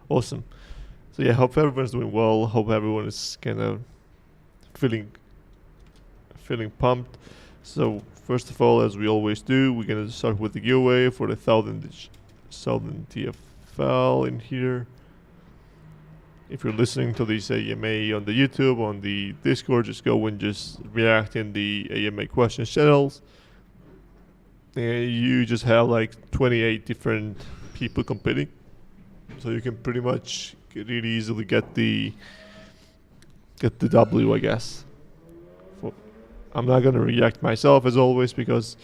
Awesome. So yeah, hope everyone's doing well. Hope everyone is kind of feeling pumped. So first of all, as we always do, we're gonna start with the giveaway for the thousand TFL in here. If you're listening to this AMA on the YouTube, on the Discord, just go and just react in the AMA questions channels. And you just have like 28 different people competing, so you can pretty much really easily get the W, I guess. I'm not gonna react myself as always because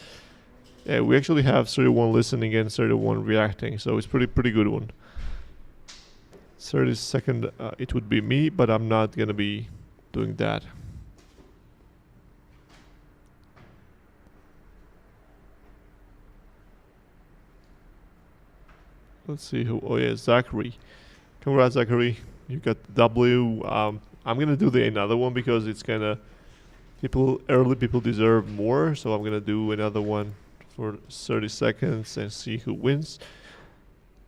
we actually have 31 listening and 31 reacting, so it's pretty good one. 32nd, it would be me, but I'm not gonna be doing that. Let's see who. Oh yeah, Zachary. Congrats, Zachary. You got the W. I'm gonna do another one because it's kind of early people deserve more, so I'm gonna do another one for 30 seconds and see who wins.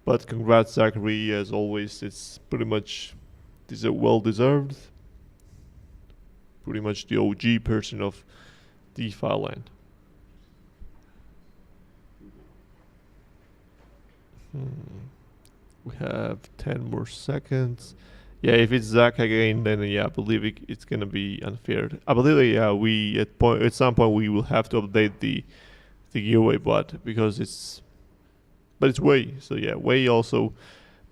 But congrats, Zachary. As always, it's pretty much well deserved. Pretty much the OG person of DeFi land. We have 10 more seconds. Yeah, if it's Zach again, then yeah, I believe it's gonna be unfair. I believe we at some point we will have to update the giveaway bot because it's Way. So yeah, Way also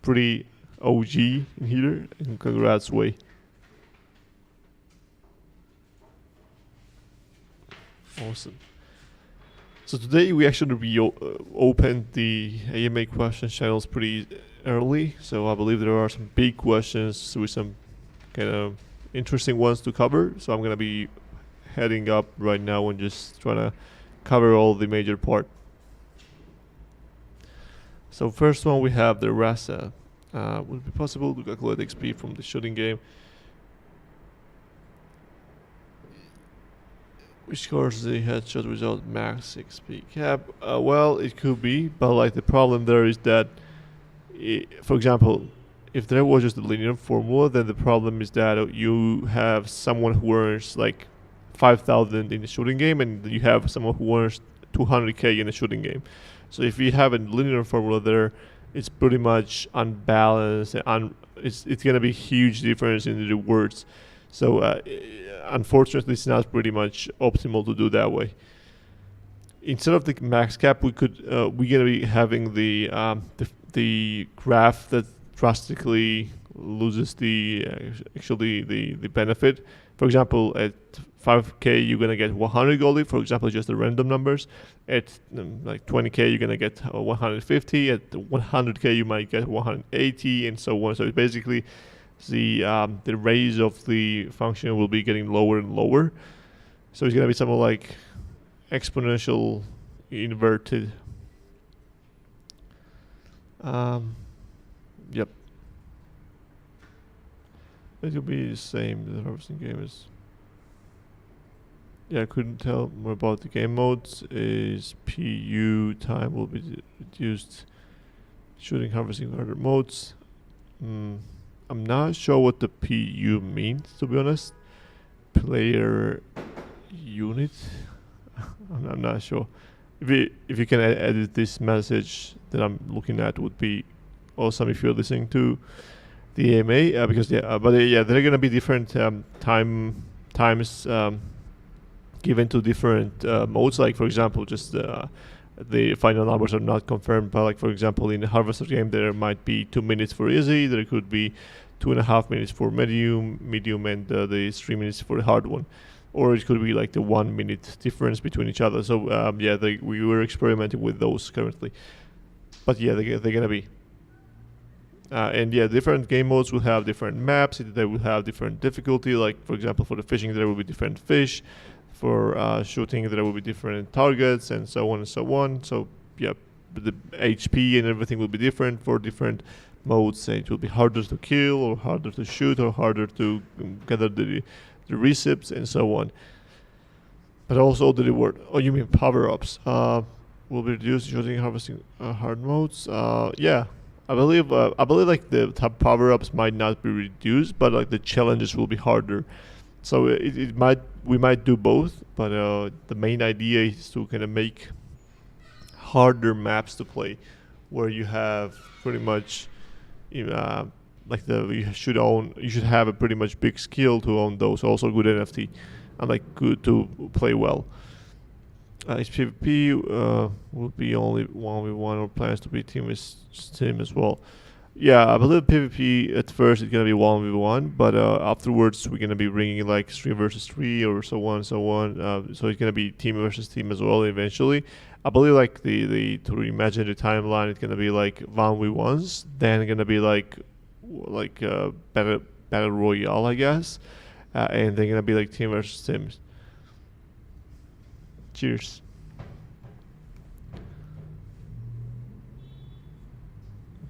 pretty OG in here. And congrats, Way. Awesome. So today we actually opened the AMA questions channels pretty early. So I believe there are some big questions with some kind of interesting ones to cover. So I'm gonna be heading up right now and just trying to cover all the major part. So first one we have the Rasa. Would it be possible to calculate XP from the shooting game? Which scores the headshot without max XP cap? Well, it could be, but like the problem there is that, for example, if there was just a linear formula, then the problem is that you have someone who earns like 5,000 in the shooting game, and you have someone who earns 200k in a shooting game. So if you have a linear formula there, it's pretty much unbalanced, and it's gonna be huge difference in the rewards. So unfortunately, it's not pretty much optimal to do that way. Instead of the max cap, we're gonna be having the graph that drastically loses the benefit. For example, at 5k you're gonna get 100 goldie. For example, just the random numbers. At like 20k you're gonna get 150. At 100k you might get 180, and so on. So it's basically the raise of the function will be getting lower and lower. So it's gonna be something like exponential inverted. Yep. It will be the same. The harvesting game is. Yeah, I couldn't tell more about the game modes. Is PU time will be reduced. Shooting, harvesting, other modes. I'm not sure what the PU means, to be honest. Player unit. I'm not sure. If you can edit this message that I'm looking at, would be awesome if you're listening to the AMA, because there are gonna be different times given to different modes. Like for example, just the final numbers are not confirmed, but like for example in the Harvester game there might be 2 minutes for easy, there could be 2.5 minutes for medium, and the 3 minutes for the hard one, or it could be like the 1 minute difference between each other. So we were experimenting with those currently, but yeah, they're gonna be. And yeah, different game modes will have different maps. They will have different difficulty. Like for example, for the fishing there will be different fish. For shooting there will be different targets, and so on and so on. So yeah, the HP and everything will be different for different modes. It will be harder to kill, or harder to shoot, or harder to gather the receipts, and so on. But also the reward. Oh, you mean power-ups? Will be reduced shooting, harvesting, hard modes. Yeah. I believe like the top power ups might not be reduced, but like the challenges will be harder. So it might we might do both, but the main idea is to kind of make harder maps to play, where you have pretty much like you should have a pretty much big skill to own those, also good NFT, and like good to play well. HPVP will be only 1v1 or plans to be team as well. Yeah, I believe PvP at first it's gonna be 1v1, but afterwards we're gonna be bringing like 3 versus 3 or so on and so on. So it's gonna be team versus team as well eventually. I believe like the to reimagine the timeline, it's gonna be like 1v1s, then gonna be like battle royale, I guess, and then gonna be like team versus teams. Cheers.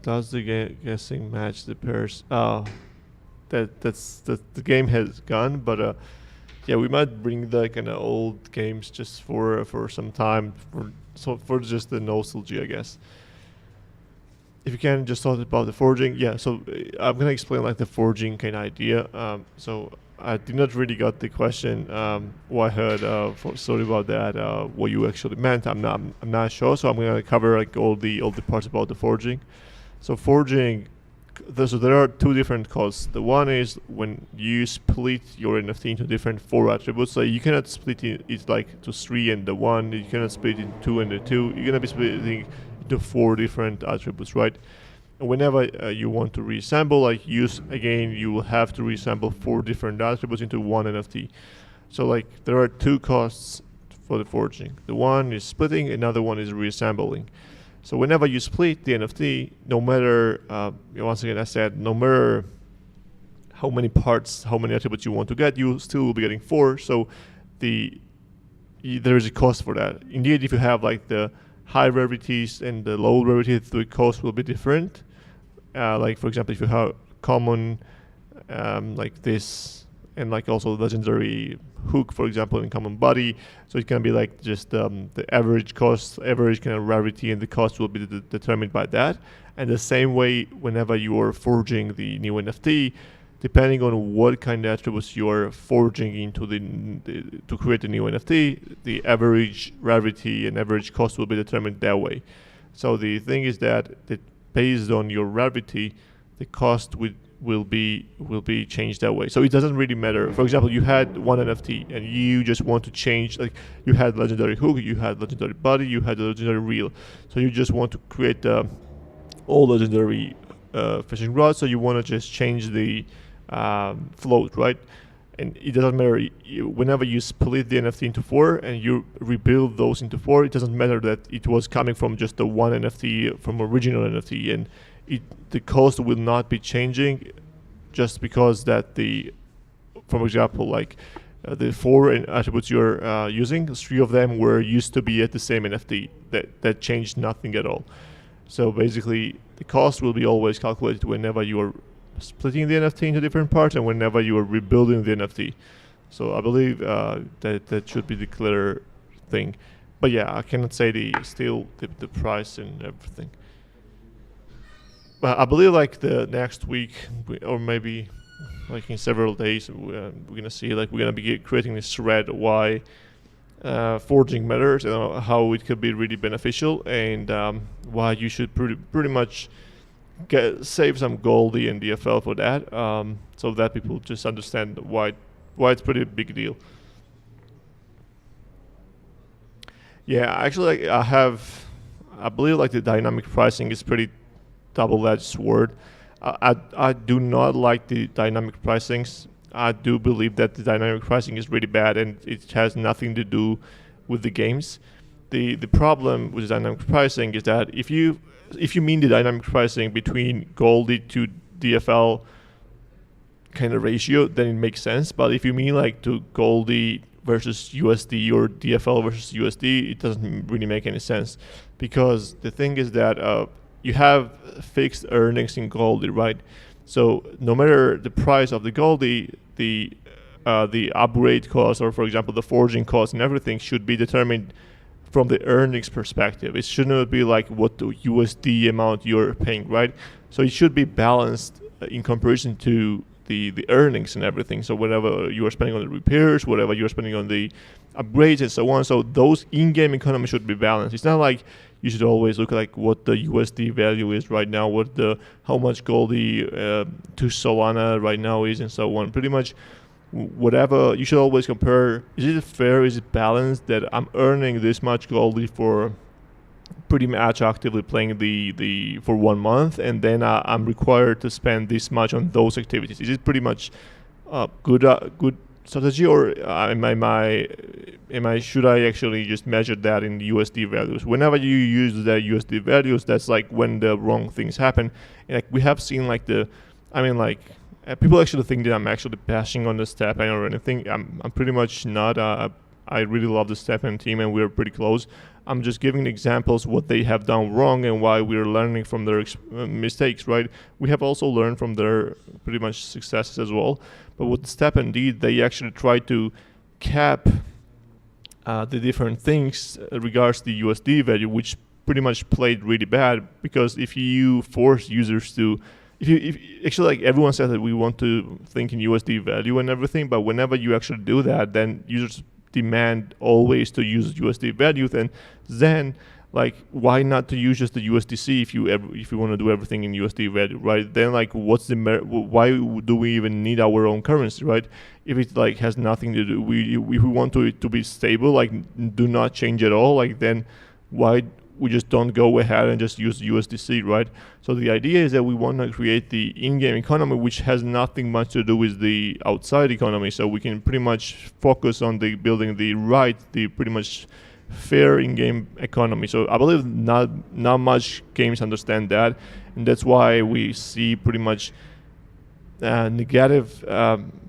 Does the guessing match the pairs? Oh, that's the game has gone, but yeah, we might bring the kind of old games just for some time for just the nostalgia, I guess. If you can just talk about the forging, yeah. So I'm gonna explain like the forging kind of idea. So I did not really got the question. What I heard sorry about that. What you actually meant, I'm not sure. So I'm gonna cover like all the parts about the forging. So forging, so there are 2 different costs. The one is when you split your NFT into different 4 attributes. So you cannot split it like to 3 and the 1. You cannot split it in 2 and the 2. You're gonna be splitting into 4 different attributes, right? And whenever you want to reassemble, like you will have to reassemble 4 different attributes into 1 NFT. So like there are 2 costs for the forging. The one is splitting, another one is reassembling. So whenever you split the NFT, no matter, once again I said, no matter how many parts, how many attributes you want to get, you still will be getting 4. So there is a cost for that. Indeed, if you have like the high rarities and the low rarities, the cost will be different. Like for example, if you have common like this, and like also legendary hook, for example, in common body, so it can be like just the average cost, average kind of rarity, and the cost will be determined by that. And the same way, whenever you are forging the new NFT, depending on what kind of attributes you are forging into to create a new NFT, the average rarity and average cost will be determined that way. So the thing is that based on your rarity, the cost will be changed that way. So it doesn't really matter. For example, you had one NFT and you just want to change, like you had legendary hook, you had legendary body, you had the legendary reel. So you just want to create all legendary fishing rods. So you want to just change the float, right? And it doesn't matter, whenever you split the NFT into 4 and you rebuild those into 4, it doesn't matter that it was coming from just the one NFT, from original NFT, and the cost will not be changing just because that for example, like the 4 attributes you're using, 3 of them were used to be at the same NFT. That changed nothing at all. So basically, the cost will be always calculated whenever you are splitting the NFT into different parts and whenever you are rebuilding the NFT. So I believe that should be the clear thing. But yeah, I cannot say the price and everything. But I believe like the next week or maybe like in several days we're gonna see, like we're gonna be creating this thread why forging matters and how it could be really beneficial, and why you should pretty much save some Goldie and DFL for that, so that people just understand why it's pretty big deal. Yeah, actually, like, I believe like the dynamic pricing is pretty double-edged sword. I do not like the dynamic pricings. I do believe that the dynamic pricing is really bad and it has nothing to do with the games. The problem with the dynamic pricing is that if you mean the dynamic pricing between Goldie to DFL kind of ratio, then it makes sense. But if you mean like to Goldie versus USD or DFL versus USD, it doesn't really make any sense, because the thing is that you have fixed earnings in Goldie, right? So no matter the price of the Goldie, the upgrade cost, or for example the forging cost and everything, should be determined from the earnings perspective. It shouldn't be like what the USD amount you're paying, right? So it should be balanced in comparison to the earnings and everything. So whatever you are spending on the repairs, whatever you're spending on the upgrades and so on. So those in-game economy should be balanced. It's not like you should always look like what the USD value is right now, how much gold to Solana right now is, and so on. Pretty much whatever, you should always compare, is it fair, is it balanced that I'm earning this much gold for pretty much actively playing the for 1 month, and then I'm required to spend this much on those activities. Is it pretty much good strategy, or should I actually just measure that in USD values? Whenever you use the USD values, that's like when the wrong things happen. And like we have seen people actually think that I'm actually bashing on the StepN or anything. I'm pretty much not. I really love the StepN team, and we're pretty close. I'm just giving examples what they have done wrong and why we're learning from their mistakes, right? We have also learned from their pretty much successes as well. But what StepN did, they actually tried to cap the different things regards the USD value, which pretty much played really bad, because if you force users to, if actually, like, everyone says that we want to think in USD value and everything, but whenever you actually do that, then users demand always to use USD value, then like, why not to use just the USDC if you want to do everything in USD value, right? Then like, what's the why do we even need our own currency, right? If it like has nothing to do, if we want it to be stable, like do not change at all, like then why we just don't go ahead and just use USDC, right? So the idea is that we want to create the in-game economy, which has nothing much to do with the outside economy. So we can pretty much focus on the building the pretty much fair in-game economy. So I believe not much games understand that, and that's why we see pretty much negative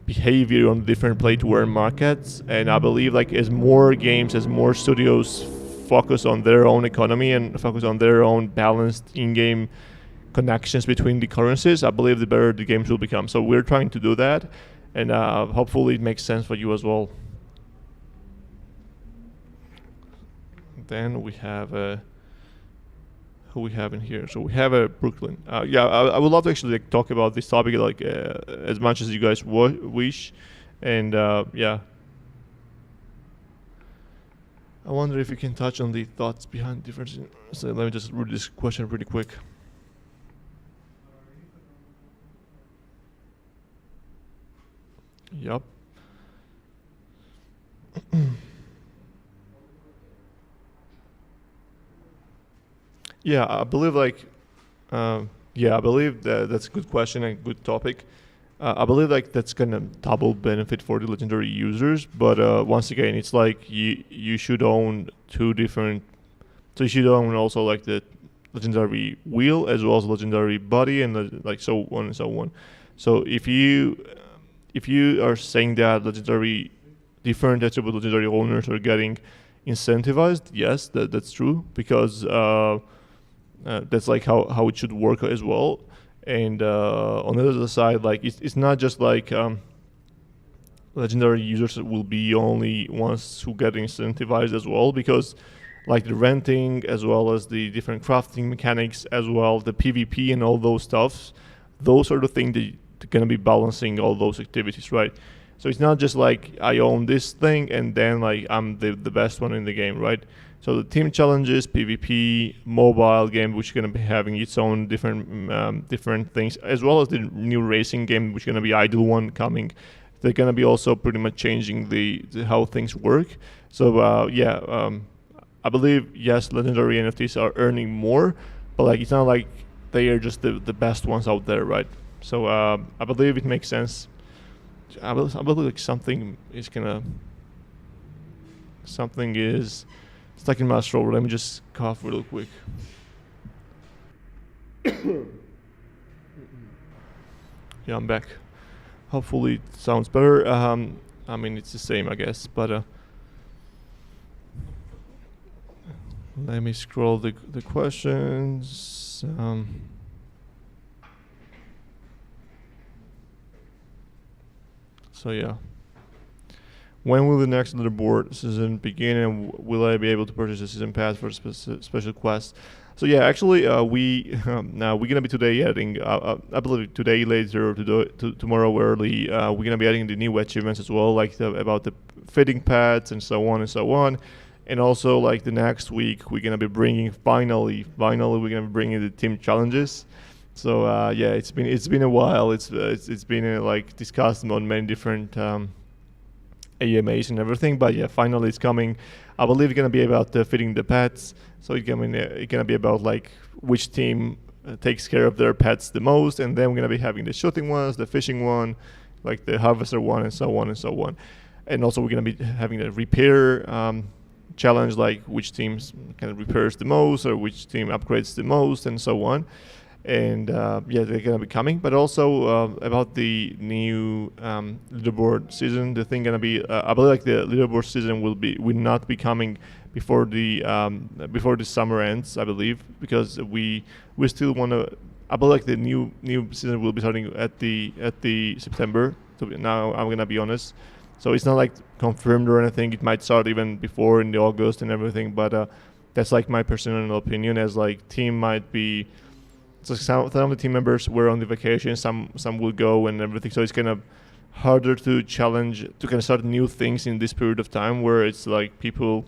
behavior on different play-to-earn markets. And I believe like as more games, as more studios focus on their own economy and focus on their own balanced in-game connections between the currencies, I believe the better the games will become. So we're trying to do that, and hopefully it makes sense for you as well. Then we have who we have in here. So we have Brooklyn. I would love to actually talk about this topic as much as you guys wish, and yeah. I wonder if you can touch on the thoughts behind difference. So let me just read this question pretty quick. Yep. Yeah, I believe I believe that's a good question and good topic. I believe like that's gonna double benefit for the legendary users, but once again, it's like you should own two different. So you should own also like the legendary wheel as well as legendary body, and like so on and so on. So if you are saying that different attribute legendary owners are getting incentivized, yes, that's true, because that's like how it should work as well. And on the other side, like it's not just like legendary users will be only ones who get incentivized as well, because like the renting as well as the different crafting mechanics as well, the PvP and all those stuffs, those are the things that are gonna be balancing all those activities, right? So it's not just like I own this thing and then like I'm the best one in the game, right? So the team challenges, PvP, mobile game, which is going to be having its own different things, as well as the new racing game, which is going to be Idle One coming. They're going to be also pretty much changing the how things work. So I believe, yes, legendary NFTs are earning more, but like it's not like they are just the best ones out there, right? So I believe it makes sense. I believe like something is stuck in my throat. Let me just cough real quick. Yeah, I'm back. Hopefully it sounds better. I mean, it's the same, I guess, but let me scroll the questions. So yeah, when will the next leaderboard season begin, and will I be able to purchase a season pass for special quests? So yeah, actually, now we're gonna be today adding, I believe today later, tomorrow early, we're gonna be adding the new achievements as well, like about the fitting pads and so on and so on. And also, like the next week, we're gonna be bringing finally, we're gonna be bringing the team challenges. So yeah, it's been a while. It's been like discussed on many different AMAs and everything. But yeah, finally it's coming. I believe it's gonna be about fitting the pets. So it's gonna be about like which team takes care of their pets the most, and then we're gonna be having the shooting ones, the fishing one, like the harvester one, and so on and so on. And also we're gonna be having a repair challenge, like which teams kind of repairs the most or which team upgrades the most and so on. And yeah, they're gonna be coming. But also about the new leaderboard season, the thing gonna be, I believe like the leaderboard season will not be coming before the summer ends, I believe, because we still want to. I believe like the new season will be starting at the September. So now I'm gonna be honest. So it's not like confirmed or anything. It might start even before in the August and everything. But that's like my personal opinion. As like team might be. So some of the team members were on the vacation. Some will go and everything. So it's kind of harder to challenge to kind of start new things in this period of time where it's like people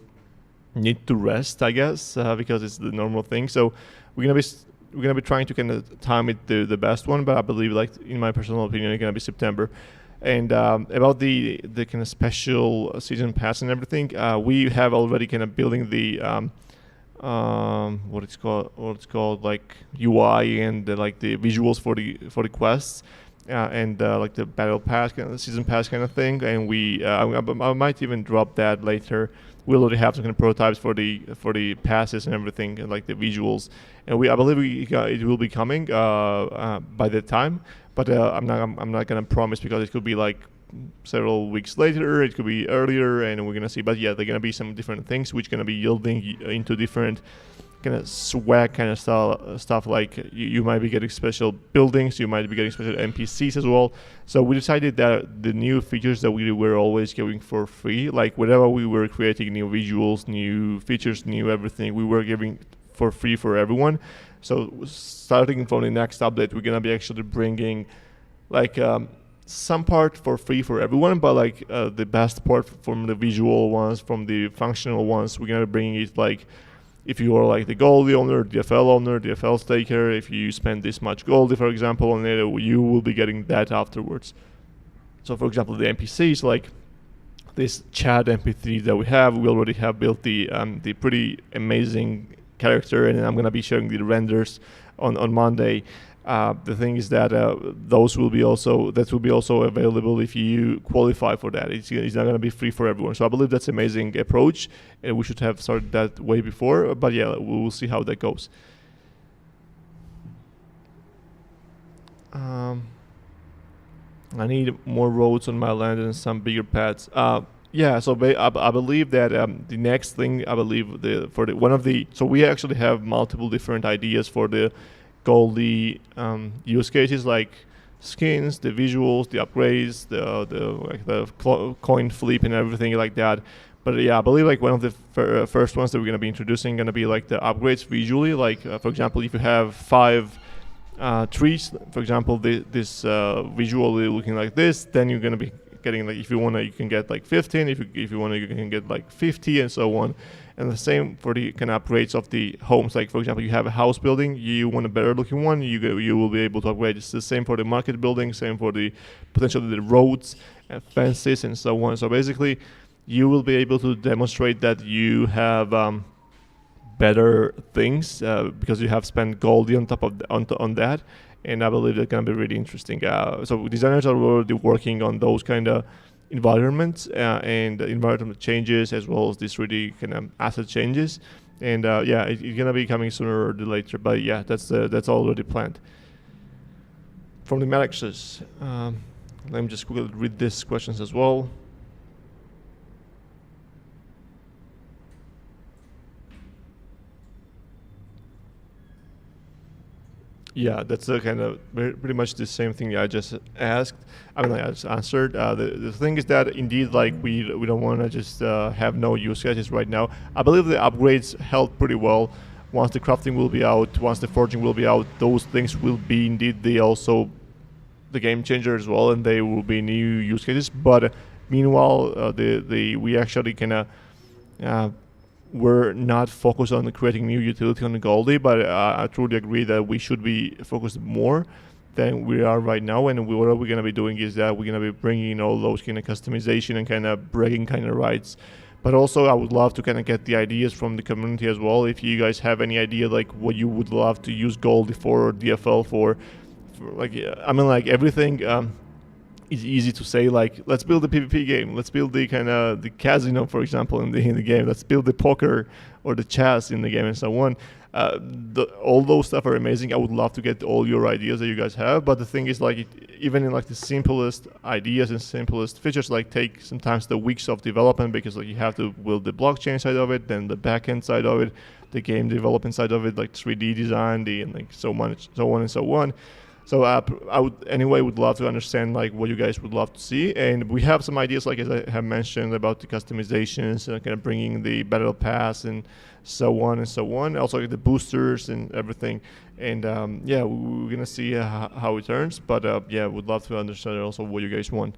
need to rest, I guess, because it's the normal thing. So we're gonna be trying to kind of time it the best one. But I believe, like in my personal opinion, it's gonna be September. And about the kind of special season pass and everything, we have already kind of building the what it's called like UI and like the visuals for the quests and like the battle pass kind of season pass kind of thing. And I might even drop that later. We already have some kind of prototypes for the passes and everything, and like the visuals. And I believe it will be coming by the time. But I'm not gonna promise, because it could be like several weeks later, it could be earlier, and we're gonna see. But yeah, there are gonna be some different things which gonna be yielding into different kind of swag kind of stuff. Like you might be getting special buildings, you might be getting special NPCs as well. So we decided that the new features that we were always giving for free, like whenever we were creating new visuals, new features, new everything, we were giving for free for everyone. So starting from the next update, we're gonna be actually bringing like some part for free for everyone, but like the best part from the visual ones, from the functional ones, we're gonna bring it like if you are like the goldie owner, DFL staker, if you spend this much goldie, for example, on it, you will be getting that afterwards. So for example, the NPCs, like this chat MP3 that we already have built the pretty amazing character, and I'm gonna be showing the renders on Monday. The thing is that that will be also available if you qualify for that. It's not going to be free for everyone. So I believe that's an amazing approach, and we should have started that way before. But yeah, we will see how that goes. I need more roads on my land and some bigger pads. Yeah, so I believe that the next thing, I believe so we actually have multiple different ideas for the Goldie use cases, like skins, the visuals, the upgrades, the coin flip and everything like that. But yeah, I believe like one of the first ones that we're gonna be introducing gonna be like the upgrades visually. Like for example, if you have 5 trees, for example, this visually looking like this, then you're gonna be getting like, if you wanna, you can get like 15. If you wanna, you can get like 50 and so on. And the same for the kind of upgrades of the homes. Like for example, you have a house building, you want a better looking one, you will be able to upgrade. It's the same for the market building, same for the potentially the roads and fences and so on. So basically, you will be able to demonstrate that you have better things because you have spent Goldie on top of on that. And I believe that's gonna be really interesting. So designers are already working on those kind of environments and environment changes, as well as this really kind of asset changes. And yeah, it's gonna be coming sooner or later. But yeah, that's already planned. From the Malexes, let me just quickly read these questions as well. Yeah, that's a kind of pretty much the same thing I just asked. I mean, I just answered. The thing is that indeed, like we don't want to just have no use cases right now. I believe the upgrades held pretty well. Once the crafting will be out, once the forging will be out, those things will be indeed the game changer as well, and they will be new use cases. But meanwhile, we actually kind of we're not focused on creating new utility on the Goldie, but I truly agree that we should be focused more than we are right now. And what we're going to be doing is that we're going to be bringing all those kind of customization and kind of breaking kind of rights. But also, I would love to kind of get the ideas from the community as well. If you guys have any idea, like what you would love to use Goldie for or DFL for like, I mean, like everything. It's easy to say, like, let's build a PvP game. Let's build the kind of the casino, for example, in the game. Let's build the poker or the chess in the game and so on. All those stuff are amazing. I would love to get all your ideas that you guys have. But the thing is, like, even in like the simplest ideas and simplest features, like take sometimes the weeks of development because like you have to build the blockchain side of it, then the backend side of it, the game development side of it, like 3D design, and like so on and so on. So I would love to understand like what you guys would love to see, and we have some ideas, like as I have mentioned, about the customizations and kind of bringing the battle pass and so on and so on. Also like the boosters and everything, and yeah, we're gonna see how it turns. But yeah, would love to understand also what you guys want.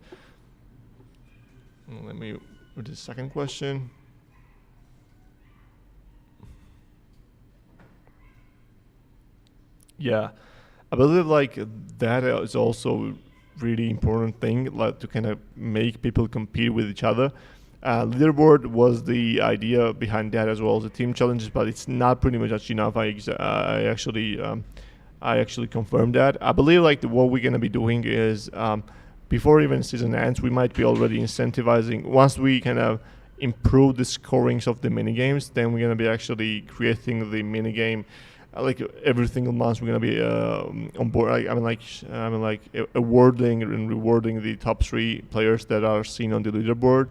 Let me read the second question. Yeah. I believe like that is also really important thing, like to kind of make people compete with each other. Leaderboard was the idea behind that as well as the team challenges, but it's not pretty much enough. I actually confirmed that. I believe like what we're gonna be doing is before even season ends, we might be already incentivizing. Once we kind of improve the scorings of the mini games, then we're gonna be actually creating the mini game. Like every single month, we're gonna be on board. I mean, like awarding and rewarding the top 3 players that are seen on the leaderboard,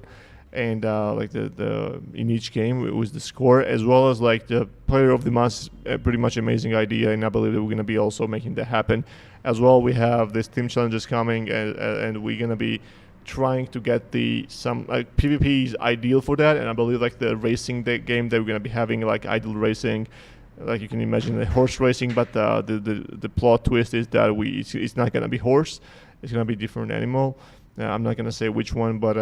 and like the in each game it was the score, as well as like the player of the month. Pretty much amazing idea, and I believe that we're gonna be also making that happen. As well, we have this team challenges coming, and we're gonna be trying to get some like PvP is ideal for that, and I believe like the racing game that we're gonna be having, like idle racing. Like you can imagine the horse racing, but the plot twist is that it's not gonna be horse, it's gonna be different animal. I'm not gonna say which one, but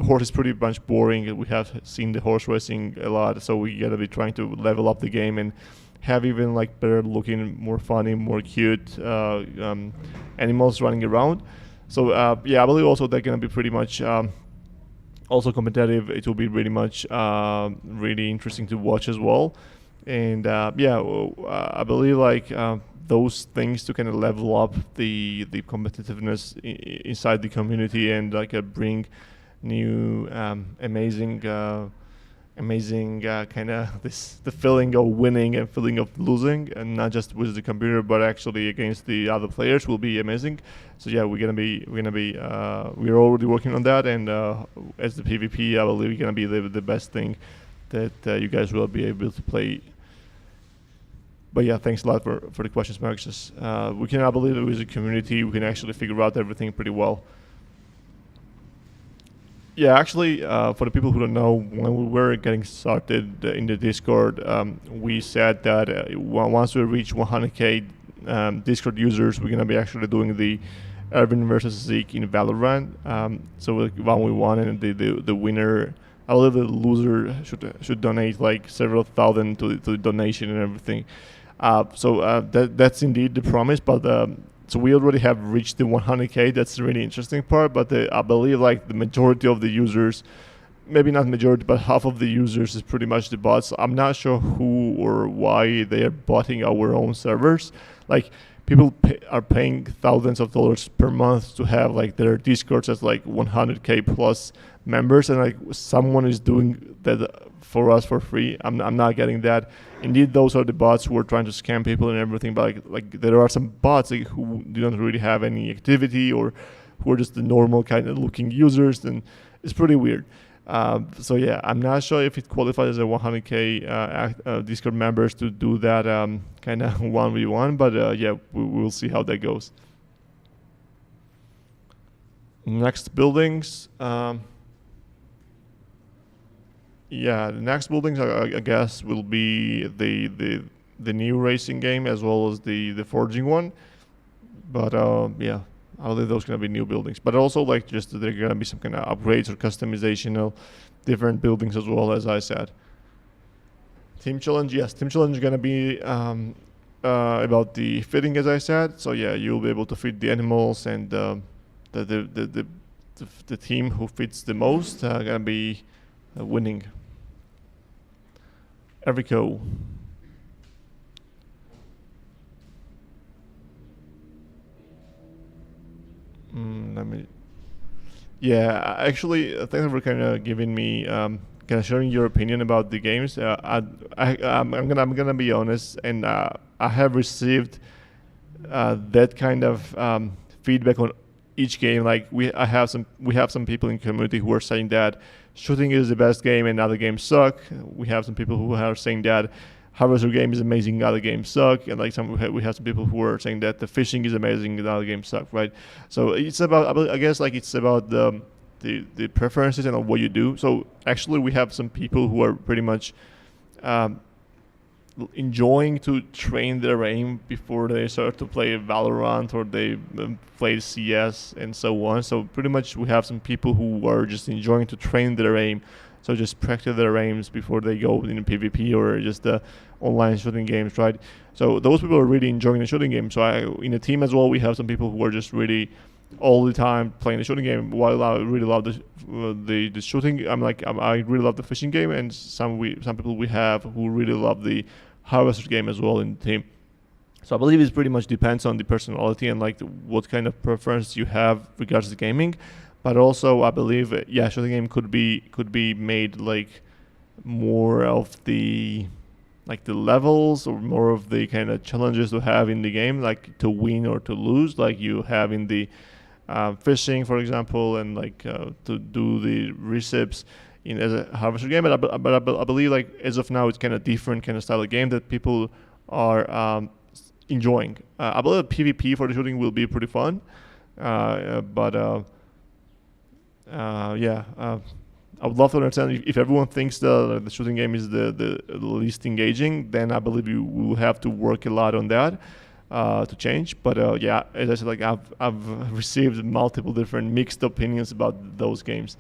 horse is pretty much boring. We have seen the horse racing a lot, so we gotta be trying to level up the game and have even like better looking, more funny, more cute animals running around. So yeah, I believe also they're gonna be pretty much. Also competitive. It will be really much really interesting to watch as well, and yeah, I believe like those things to kind of level up the competitiveness inside the community and like bring new amazing kind of the feeling of winning and feeling of losing, and not just with the computer but actually against the other players will be amazing. So yeah, we're already working on that, and as the PvP, I believe it's gonna be the best thing that you guys will be able to play. But yeah, thanks a lot for the questions, Marcus. I believe that with the community we can actually figure out everything pretty well. Yeah, actually, for the people who don't know, when we were getting started in the Discord, we said that once we reach 100k Discord users, we're gonna be actually doing the Erwin versus Zeke in Valorant. So like 1v1, and the winner, I believe the loser should donate like several thousand to the donation and everything. So that's indeed the promise, but. So we already have reached the 100k. That's the really interesting part. But I believe like the majority of the users, maybe not majority, but half of the users is pretty much the bots. I'm not sure who or why they are botting our own servers. Like people are paying thousands of dollars per month to have like their Discords as like 100k plus members, and like someone is doing that for us for free. I'm not getting that. Indeed, those are the bots who are trying to scam people and everything, but like there are some bots like, who don't really have any activity or who are just the normal kind of looking users, and it's pretty weird. So yeah, I'm not sure if it qualifies as a 100k Discord members to do that kind of 1v1, but yeah, we'll see how that goes. Next buildings. Yeah, the next buildings I guess will be the new racing game as well as the forging one. But yeah, I believe those gonna be new buildings. But also like just there gonna be some kind of upgrades or customization of different buildings as well, as I said. Team challenge, yes, team challenge is gonna be about the fitting, as I said. So yeah, you'll be able to fit the animals, and the team who fits the most gonna be winning. Erico. Let me. Yeah, actually, thanks for kind of giving me kind of sharing your opinion about the games. I'm gonna be honest, and I have received that kind of feedback on each game. Like we have some people in the community who are saying that shooting is the best game and other games suck. We have some people who are saying that Harvester game is amazing, other games suck, and like we have some people who are saying that the fishing is amazing and other games suck, right? So it's about, I guess, like it's about the preferences and what you do. So actually, we have some people who are pretty much enjoying to train their aim before they start to play Valorant or they play CS and so on. So pretty much we have some people who are just enjoying to train their aim. So just practice their aims before they go in PvP or just the online shooting games, right? So those people are really enjoying the shooting game. So in a team as well, we have some people who are just really all the time playing the shooting game. While I really love the shooting, I really love the fishing game, and some people we have who really love the Harvester game as well in the team. So I believe it pretty much depends on the personality and like what kind of preference you have regards to gaming. But also, I believe, yeah, shooting game could be made like more of the levels or more of the kind of challenges to have in the game, like to win or to lose, like you have in the fishing, for example, and like to do the recips in as a Harvester game. But I believe like as of now, it's kind of different kind of style of game that people are enjoying. I believe PvP for the shooting will be pretty fun, but. Yeah, I would love to understand if everyone thinks the shooting game is the least engaging, then I believe you will have to work a lot on that to change. But yeah, as I said, like I've received multiple different mixed opinions about those games.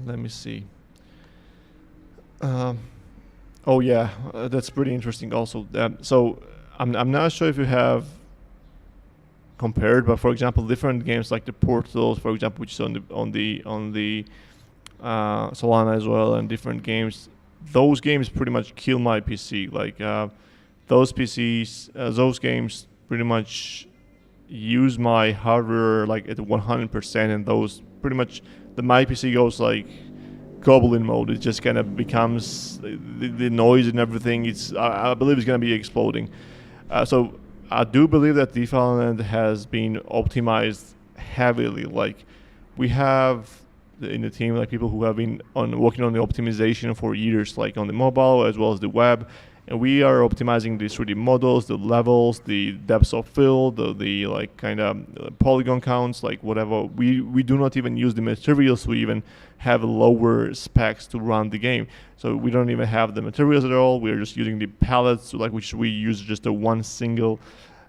Let me see. Oh yeah, that's pretty interesting. Also, so I'm not sure if you have compared, but for example, different games like the Portals, for example, which is on the Solana as well, and different games. Those games pretty much kill my PC. Like those games pretty much use my hardware like at 100%, and those pretty much my PC goes like goblin mode. It just kind of becomes the noise and everything. I believe it's gonna be exploding. So I do believe that DeFi has been optimized heavily. Like we have in the team like people who have been working on the optimization for years, like on the mobile as well as the web, and we are optimizing the 3D models, the levels, the depths of field, the like kind of polygon counts, like whatever. We do not even use the materials to even have lower specs to run the game. So we don't even have the materials at all. We're just using the palettes, like which we use just a one single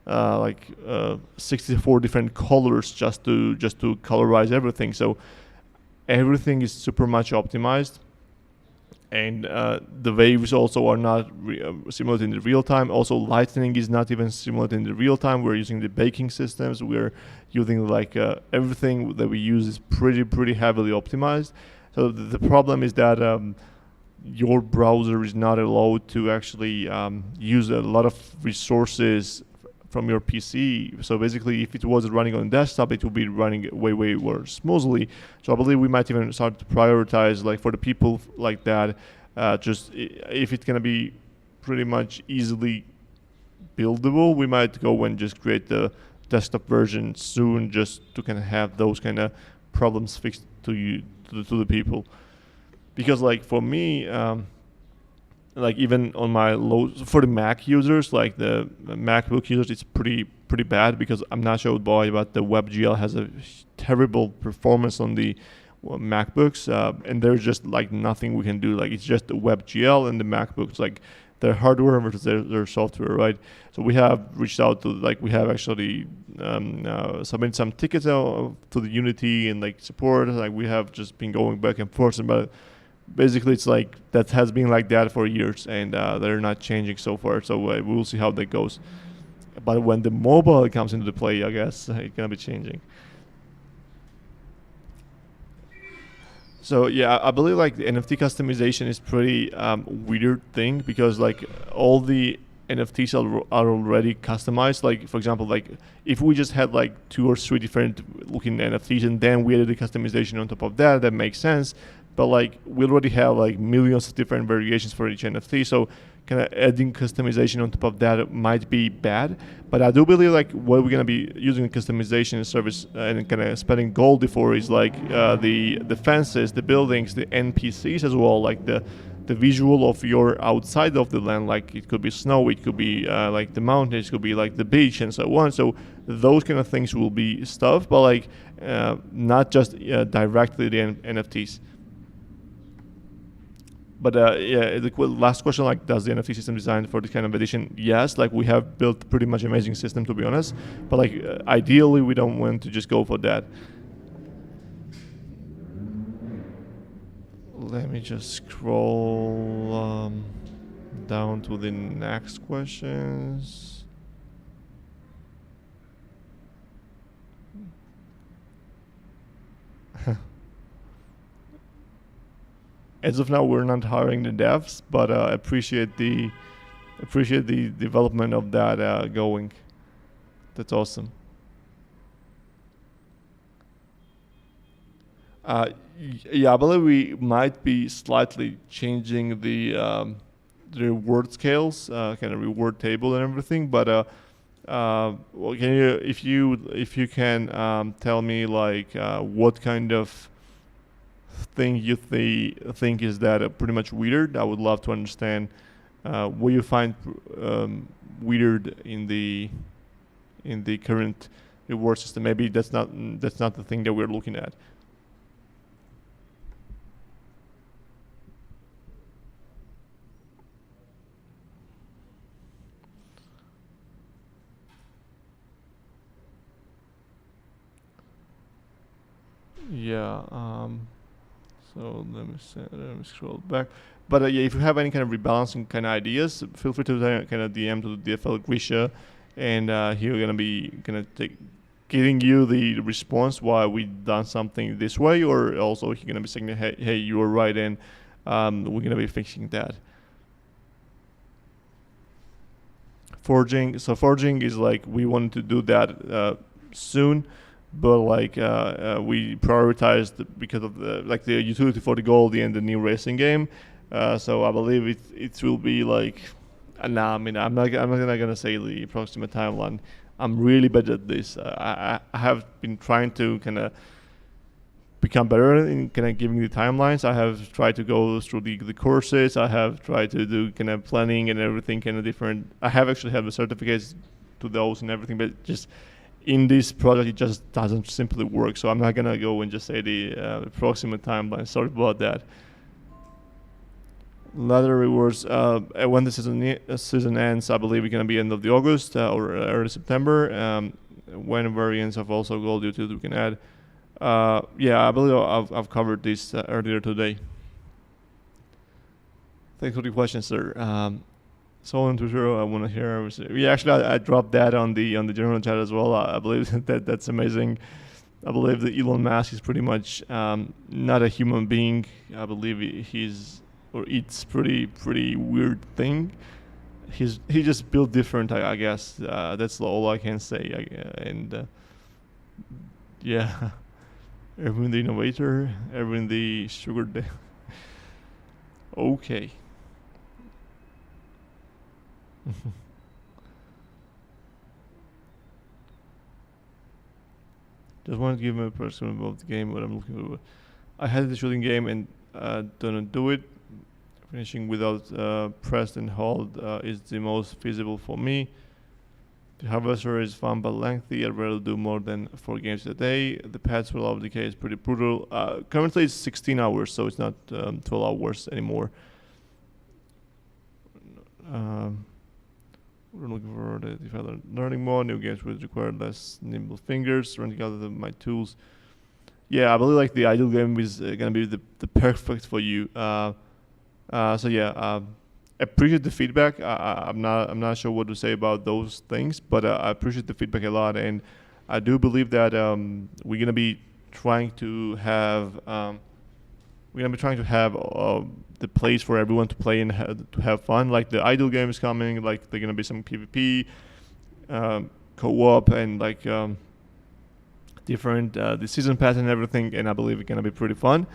64 different colors just to colorize everything. So everything is super much optimized, and the waves also are not simulated in the real time. Also, lightning is not even simulated in the real time. We're using the baking systems. We're using like everything that we use is pretty heavily optimized. So the problem is that your browser is not allowed to actually use a lot of resources from your PC. So basically, if it was running on desktop, it would be running way more smoothly. So I believe we might even start to prioritize, like for the people like that, just if it's gonna be pretty much easily buildable, we might go and just create the desktop version soon, just to kind of have those kind of problems fixed to you, to the people. Because like for me, like even on my low, for the Mac users, like the MacBook users, it's pretty bad, because I'm not sure why, but the WebGL has a terrible performance on the MacBooks, and there's just like nothing we can do. Like it's just the WebGL and the MacBooks, like their hardware versus their software, right? So we have reached out to, like, we have actually submitted some tickets to the Unity and like support. Like we have just been going back and forth, but basically it's like that has been like that for years, and they're not changing so far. So we'll see how that goes. But when the mobile comes into the play, I guess it's gonna be changing. So yeah, I believe like the NFT customization is pretty weird thing, because like all the NFTs are already customized. Like for example, like if we just had like 2 or 3 different looking NFTs and then we added the customization on top of that, that makes sense. But like we already have like millions of different variations for each NFT, so kind of adding customization on top of that might be bad. But I do believe like what we're gonna be using customization service and kind of spending gold for is like the fences, the buildings, the NPCs as well, like the visual of your outside of the land. Like it could be snow, it could be like the mountains, it could be like the beach and so on. So those kind of things will be stuff, but like not just directly the NFTs. But yeah, the last question, like, does the NFT system designed for this kind of edition? Yes, like we have built pretty much amazing system, to be honest. But like ideally, we don't want to just go for that. Let me just scroll down to the next questions. As of now, we're not hiring the devs, but appreciate the development of that going. That's awesome. Yeah, I believe we might be slightly changing the reward scales, kind of reward table and everything. But well, can you, if you can tell me like what kind of thing you think is that pretty much weird? I would love to understand what you find weird in the current reward system. Maybe that's not the thing that we're looking at. Yeah. So let me scroll back. But yeah, if you have any kind of rebalancing kind of ideas, feel free to kind of DM to the DFL Grisha, and he's gonna be giving you the response why we done something this way, or also he's gonna be saying, hey, you were right, and we're gonna be fixing that. Forging. So forging is like we wanted to do that soon, but like we prioritized because of the utility for the Goldie and the new racing game. So I believe it will be like. Nah, I mean I'm not gonna say the approximate timeline. I'm really bad at this. I have been trying to kind of become better in kind of giving the timelines. I have tried to go through the courses. I have tried to do kind of planning and everything kind of different. I have actually have the certificates to those and everything, but just in this project it just doesn't simply work. So I'm not gonna go and just say the approximate timeline. Sorry about that. Ladder rewards. When the season ends, I believe it's gonna be end of the August or early September. When variants of also gold utility we can add. Yeah, I believe I've covered this earlier today. Thanks for the question, sir. So on Twitter, I want to hear. Yeah, actually, I dropped that on the general chat as well. I believe that's amazing. I believe that Elon Musk is pretty much not a human being. I believe it's pretty weird thing. He just built different. I guess that's all I can say. Yeah. Erwin the innovator, Erwin the sugar okay. Just want to give my personal about the game, what I'm looking for. I had the shooting game and don't do it. Finishing without press and hold is the most feasible for me. The Harvester is fun but lengthy. I'd rather do more than 4 games a day. The paths will of decay is pretty brutal. Currently it's 16 hours, so it's not 12 hours anymore. We're looking for the DeFi learning mode. New games would require less nimble fingers. Running out of my tools. Yeah, I believe like the idle game is gonna be the perfect for you. So yeah, appreciate the feedback. I'm not sure what to say about those things, but I appreciate the feedback a lot, and I do believe that we're gonna be trying to have the place for everyone to play and to have fun. Like the idle game is coming. Like there's gonna be some PvP, co-op, and like different the season pass and everything. And I believe it's gonna be pretty fun.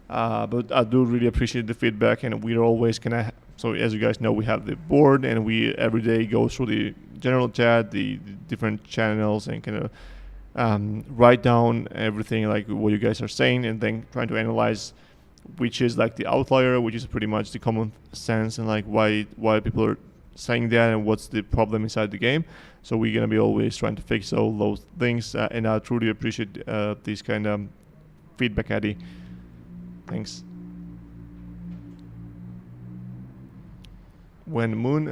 But I do really appreciate the feedback, and we're always gonna. So as you guys know, we have the board, and we every day go through the general chat, the different channels, and kind of write down everything like what you guys are saying, and then trying to analyze which is like the outlier, which is pretty much the common sense, and like why people are saying that, and what's the problem inside the game. So we're gonna be always trying to fix all those things, and I truly appreciate this kind of feedback, Eddie. Thanks. When the moon,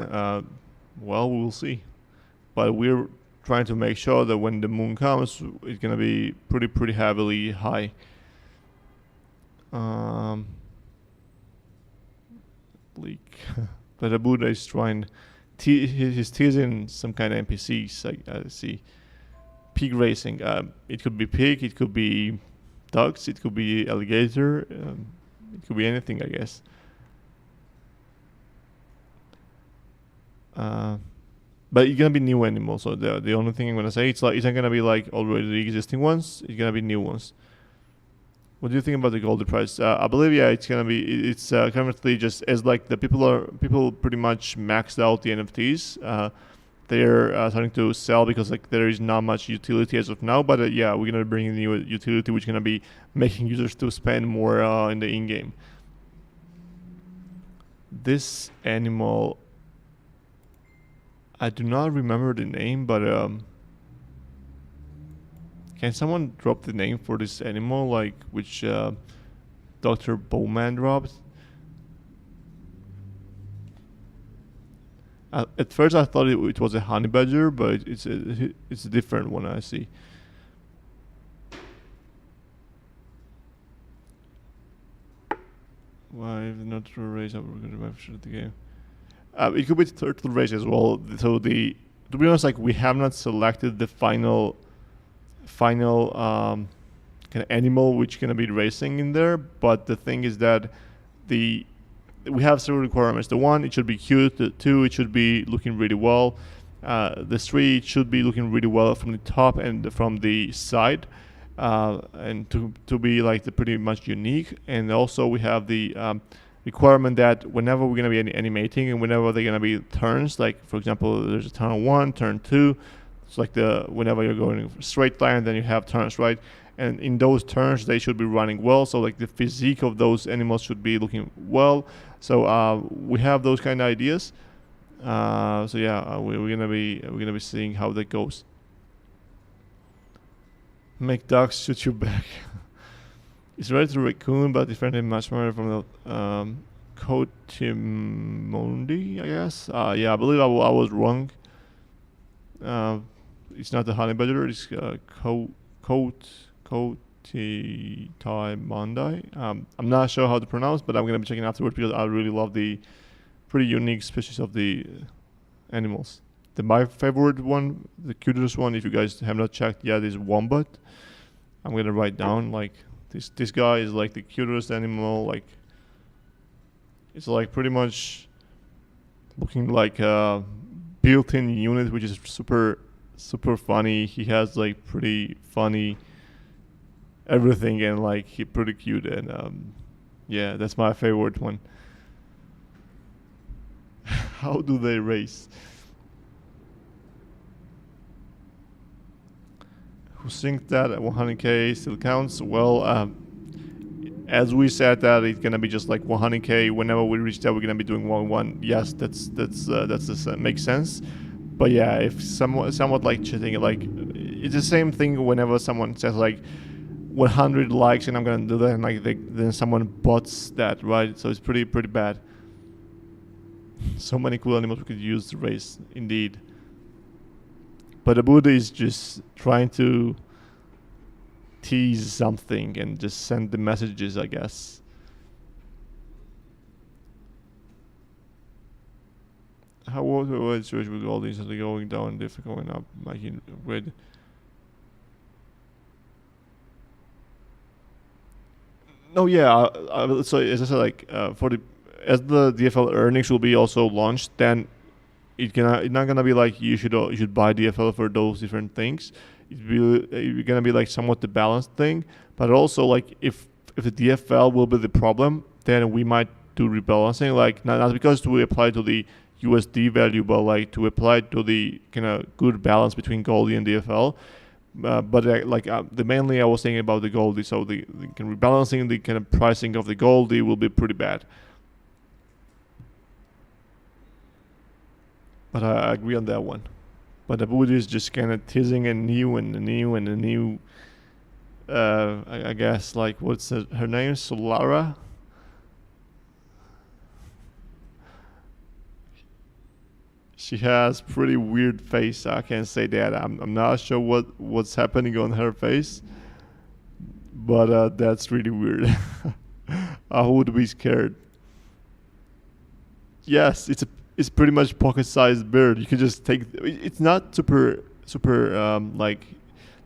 well, we'll see. But we're trying to make sure that when the moon comes, it's gonna be pretty heavily high. Leak. But the Buddha is trying. He's teasing some kind of NPCs. I see. Pig racing. It could be pig. It could be ducks. It could be alligator. It could be anything, I guess. But it's gonna be new animals. So the only thing I'm gonna say, it's not gonna be like already the existing ones. It's gonna be new ones. What do you think about the gold price? I believe it's gonna be. It's currently just as like the people pretty much maxed out the NFTs. They're starting to sell because like there is not much utility as of now. But we're gonna bring in new utility, which is gonna be making users to spend more in the in-game. This animal, I do not remember the name, but can someone drop the name for this animal, like which Dr. Bowman dropped? At first I thought it was a honey badger, but it's a different one, I see. Why not to raise up the game? It could be the turtle race as well. So to be honest, like we have not selected the final kind of animal which gonna be racing in there. But the thing is that we have several requirements. The 1, it should be cute. The 2, it should be looking really well. The 3, it should be looking really well from the top and from the side, and to be like the pretty much unique. And also we have the requirement that whenever we're gonna be animating and whenever they're gonna be turns, like for example, there's a turn 1, turn 2. It's like whenever you're going straight line, then you have turns, right? And in those turns, they should be running well. So like the physique of those animals should be looking well. So we have those kind of ideas. We're gonna be seeing how that goes. Make ducks shoot you back. It's related to raccoon, but different much more from the Cotimundi, I guess. I believe I was wrong. It's not the honey badger. It's Cotimundi. I'm not sure how to pronounce, but I'm gonna be checking afterwards because I really love the pretty unique species of the animals. My favorite one, the cutest one, if you guys have not checked yet, is wombat. I'm gonna write down like this guy is like the cutest animal. Like it's like pretty much looking like a built-in unit, which is super funny. He has like pretty funny everything, and like he's pretty cute, and that's my favorite one. How do they race? who think that 100k still counts. Well, as we said that it's gonna be just like 100k. Whenever we reach that, we're gonna be doing 1-1. Yes, that's makes sense. But yeah, if somewhat like cheating, like it's the same thing. Whenever someone says like 100 likes and I'm gonna do that, and like then someone bots that, right? So it's pretty bad. So many cool animals we could use to race, indeed. But the Buddha is just trying to tease something and just send the messages, I guess. How was George with all these going down, if going up, like with. No, yeah. So as I said, like as the DFL earnings will be also launched, then it's not gonna be like you should buy DFL for those different things. It's gonna be like somewhat the balanced thing, but also like if the DFL will be the problem, then we might do rebalancing. Like not because to apply to the USD value, but like to apply to the kind of good balance between Goldie and DFL. But the mainly I was thinking about the Goldie, so the kind of rebalancing the kind of pricing of the Goldie will be pretty bad. But I agree on that one. But the Buddha is just kind of teasing a new. I guess like what's her name? Solara. She has pretty weird face. I can say that. I'm not sure what's happening on her face, but that's really weird. I would be scared. Yes, it's pretty much pocket-sized bird. You can just take. It's not super like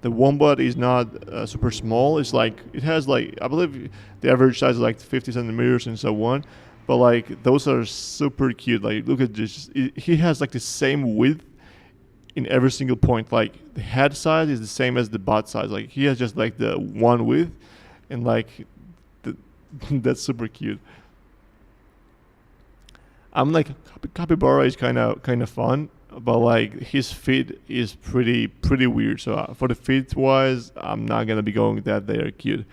the wombat is not super small. It's like it has like I believe the average size is like 50 centimeters and so on. But like those are super cute. Like look at this. He has like the same width in every single point. Like the head size is the same as the butt size. Like he has just like the one width, and like that's super cute. I'm like capybara is kind of fun, but like his feet is pretty weird. So for the feet wise, I'm not gonna be going that they are cute.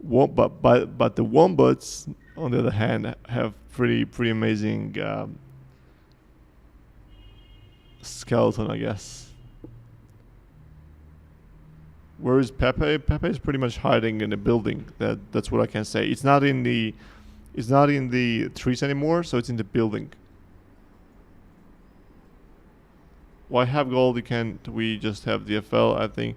But the wombats, on the other hand, have pretty amazing skeleton, I guess. Where is Pepe? Pepe is pretty much hiding in a building. That's what I can say. It's not in the trees anymore, so it's in the building. Why have gold? Can't we just have DFL? I think.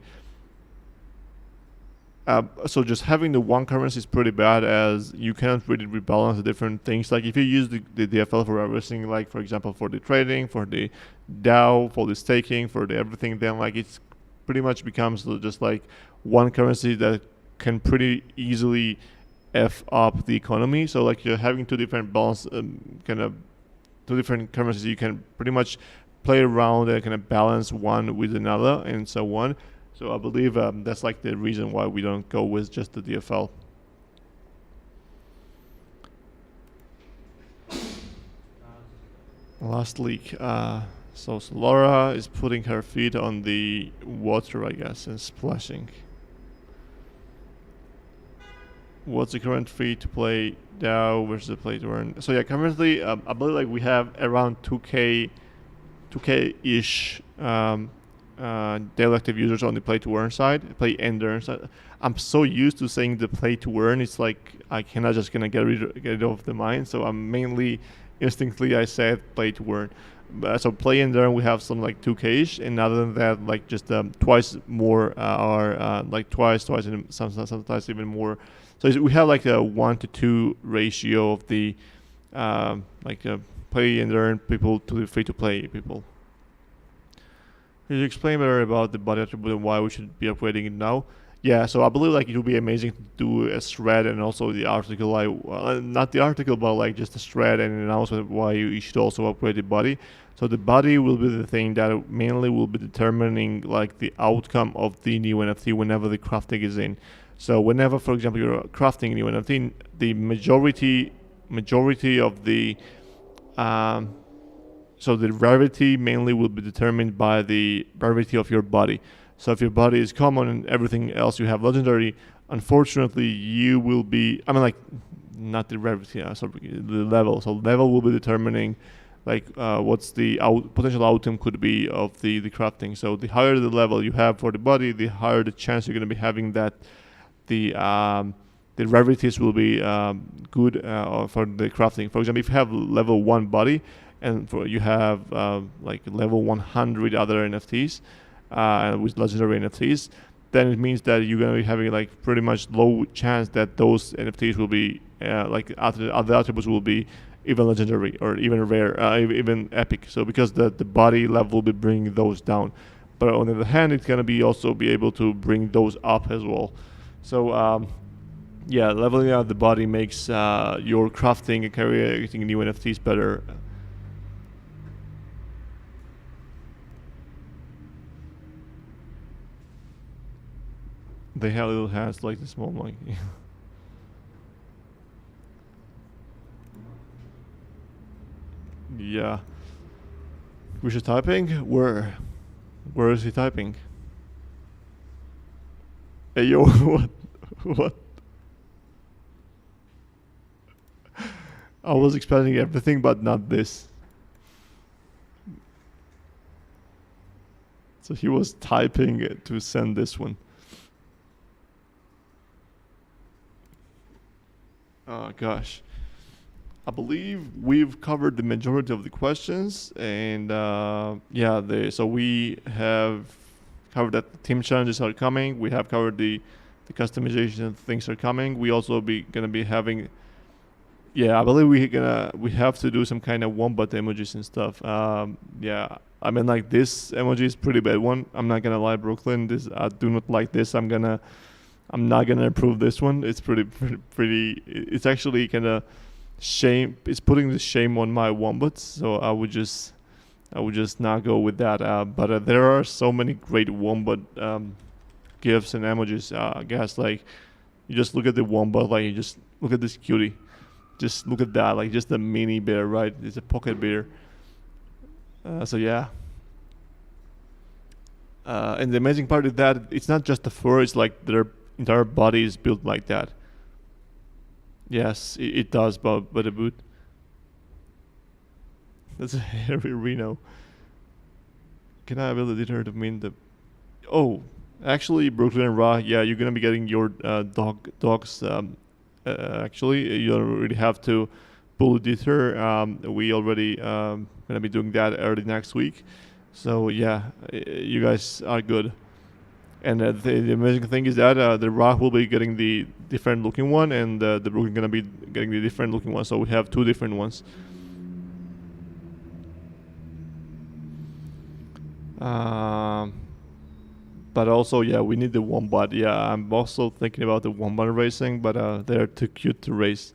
So just having the one currency is pretty bad, as you cannot really rebalance the different things. Like if you use the DFL for everything, like for example for the trading, for the DAO, for the staking, for the everything, then like it's pretty much becomes just like one currency that can pretty easily F up the economy. So like you're having two different balance, kind of two different currencies, you can pretty much play around and kind of balance one with another and so on. So I believe that's like the reason why we don't go with just the DFL. Last leak. So Laura is putting her feet on the water, I guess, and splashing. What's the current fee to play DAO versus the play to earn? So yeah, currently I believe like we have around 2k ish daily active users on the play to earn side, play and earn side. I'm so used to saying the play to earn, it's like I cannot just gonna get it off the mind. So I'm mainly instinctively I said play to earn. So play and earn we have some like 2k-ish, and other than that like just twice more or like twice and sometimes even more. So we have like a 1-to-2 ratio of the play and earn people to the free to play people. Could you explain better about the body attribute and why we should be upgrading it now? Yeah, so I believe like it would be amazing to do a thread and also the article, like not the article, but like just a thread and an announcement why you should also upgrade the body. So the body will be the thing that mainly will be determining like the outcome of the new NFT whenever the crafting is in. So whenever, for example, you're crafting a new NFT, the majority of the so the rarity mainly will be determined by the rarity of your body. So if your body is common and everything else you have legendary, unfortunately you will be, I mean, like, not the rarity, sorry, the level. So level will be determining like what's the potential outcome could be of the crafting. So the higher the level you have for the body, the higher the chance you're going to be having that the rarities will be good for the crafting. For example, if you have level 1 body and you have like level 100 other NFTs with legendary NFTs, then it means that you're going to be having like pretty much low chance that those NFTs will be like other attributes will be even legendary or even rare, even epic. So because the body level will be bringing those down, but on the other hand, it's going to be also be able to bring those up as well. So yeah, leveling out the body makes your crafting and creating new NFTs better. They have little hands like the small monkey. Yeah. Which is typing? Where is he typing? Hey yo, what? I was expecting everything but not this. So he was typing to send this one. Oh gosh. I believe we've covered the majority of the questions, and yeah, so we have covered that the team challenges are coming. We have covered the customization things are coming. We also gonna be having, yeah, I believe we have to do some kind of wombat emojis and stuff. Yeah, I mean, like, this emoji is pretty bad one. I'm not gonna lie, Brooklyn. I do not like this. I'm not gonna approve this one. It's pretty. It's actually kind of shame. It's putting the shame on my wombats. So I would just not go with that. But there are so many great wombat gifs and emojis. I guess, like, you just look at the wombat, like, you just look at this cutie. Just look at that, like, just a mini bear, right? It's a pocket bear. So yeah. And the amazing part is that it's not just the fur. It's like their entire body is built like that. Yes, it does, but a boot. That's a hairy Reno. Can I ability her to mean the? Oh, actually, Brooklyn and Ra. Yeah, you're gonna be getting your dogs. Actually, you don't really have to pull the deter. We already gonna be doing that early next week. So yeah, you guys are good. And the amazing thing is that the Rock will be getting the different looking one, and the Brooklyn gonna be getting the different looking one. So we have two different ones. But also, yeah, we need the wombat. Yeah, I'm also thinking about the wombat racing, but they're too cute to race.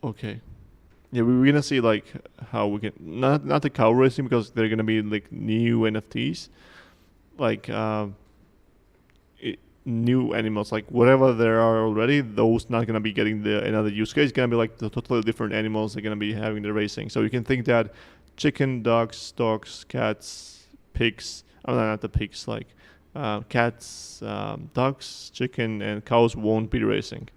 Okay. Yeah, we're gonna see like how we can not the cow racing, because they're gonna be like new NFTs, like new animals, like whatever there are already. Those not gonna be getting the another use case. It's gonna be like the totally different animals. They're gonna be having the racing. So you can think that chicken, dogs, cats, pigs. Oh, no, not the pigs. Like cats, ducks, chicken, and cows won't be racing.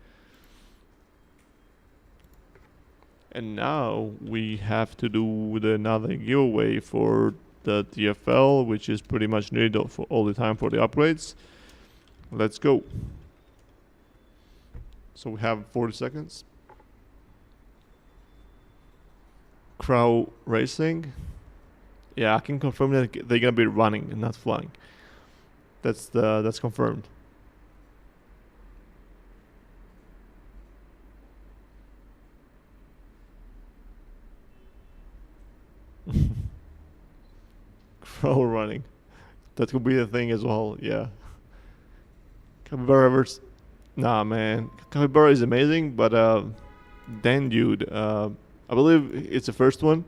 And now we have to do another giveaway for the DFL, which is pretty much needed for all the time for the upgrades. Let's go. So we have 40 seconds. Crow racing. Yeah, I can confirm that they're gonna be running and not flying. That's confirmed. Crow running. That could be a thing as well, yeah. Capybara versus... Nah, man. Capybara is amazing, but Dan Dude, I believe it's the first one.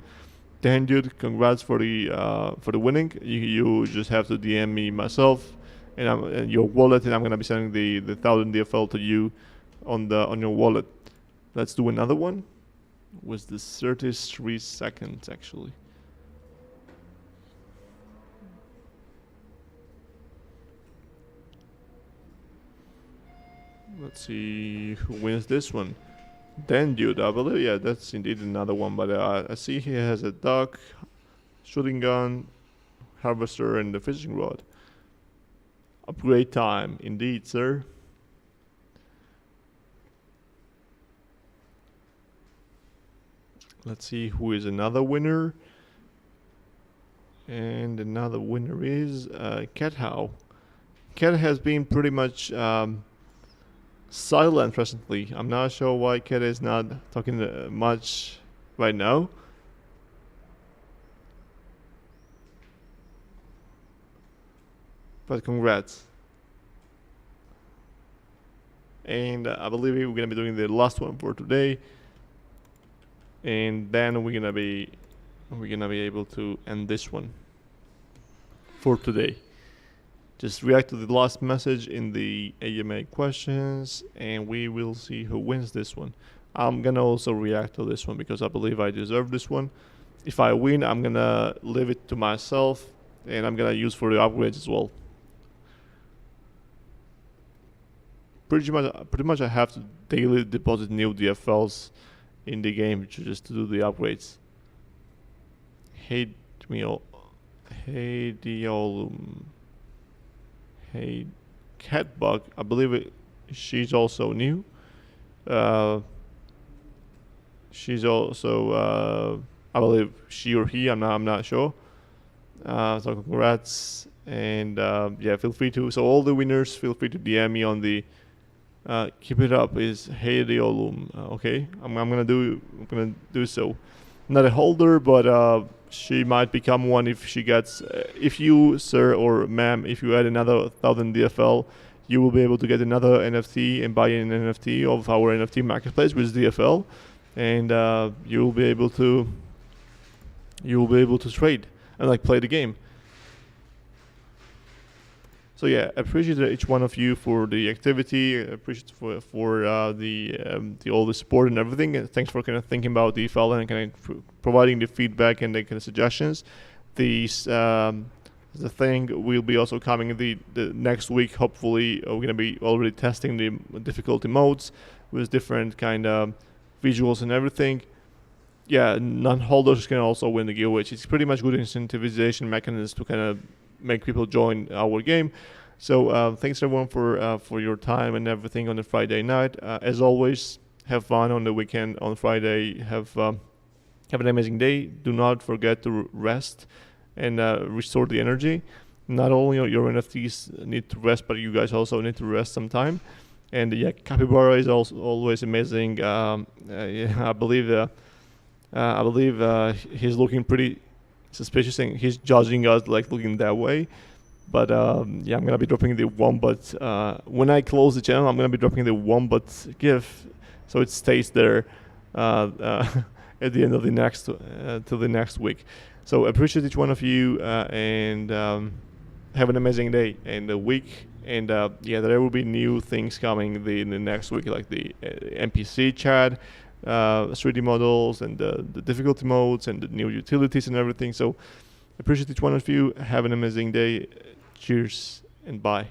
Dan Dude, congrats for the winning. You just have to DM me myself and your wallet, and I'm gonna be sending the 1000 DFL to you on your wallet. Let's do another one with the 33 seconds actually. Let's see who wins this one. Then dude, I believe, yeah, that's indeed another one. But I see he has a duck, shooting gun, harvester, and the fishing rod. Upgrade time, indeed, sir. Let's see who is another winner. And another winner is Cat How. Cat has been pretty much silent recently. I'm not sure why Cat is not talking much right now. But congrats. And I believe we're gonna be doing the last one for today. And then we're gonna be able to end this one for today. Just react to the last message in the AMA questions, and we will see who wins this one. I'm gonna also react to this one because I believe I deserve this one. If I win, I'm gonna leave it to myself, and I'm gonna use for the upgrades as well. Pretty much, I have to daily deposit new DFLs in the game just to do the upgrades. Hey Diolum. Hey Catbug, I believe she's also new. She's also I believe she or he, I'm not sure. So congrats, and yeah, feel free to. So all the winners, feel free to DM me on the. Keep it up is Hey Diolum. Okay, I'm gonna do so. Not a holder, but she might become one if she gets. If you, sir or ma'am, if you add another 1,000 DFL, you will be able to get another NFT and buy an NFT of our NFT marketplace with DFL, and you will be able to trade and like play the game. So yeah, I appreciate each one of you for the activity. I appreciate for the all the support and everything. And thanks for kind of thinking about DeFi and kind of providing the feedback and the kind of suggestions. The thing will be also coming the next week. Hopefully, we're gonna be already testing the difficulty modes with different kind of visuals and everything. Yeah, non-holders can also win the giveaway. It's pretty much good incentivization mechanism to kind of make people join our game. So thanks everyone for your time and everything on the Friday night. As always, have fun on the weekend on Friday. Have an amazing day. Do not forget to rest and restore the energy. Not only your NFTs need to rest, but you guys also need to rest sometime. And yeah, Capybara is also always amazing. Yeah, I believe he's looking pretty suspicious and he's judging us like looking that way. But yeah, I'm gonna be dropping the Wombat when I close the channel. I'm gonna be dropping the Wombat GIF, so it stays there at the end of the next till the next week. So appreciate each one of you and have an amazing day and a week. And yeah, there will be new things coming in the next week, like the NPC chat, 3D models, and the difficulty modes, and the new utilities and everything. So appreciate each one of you. Have an amazing day. Cheers and bye.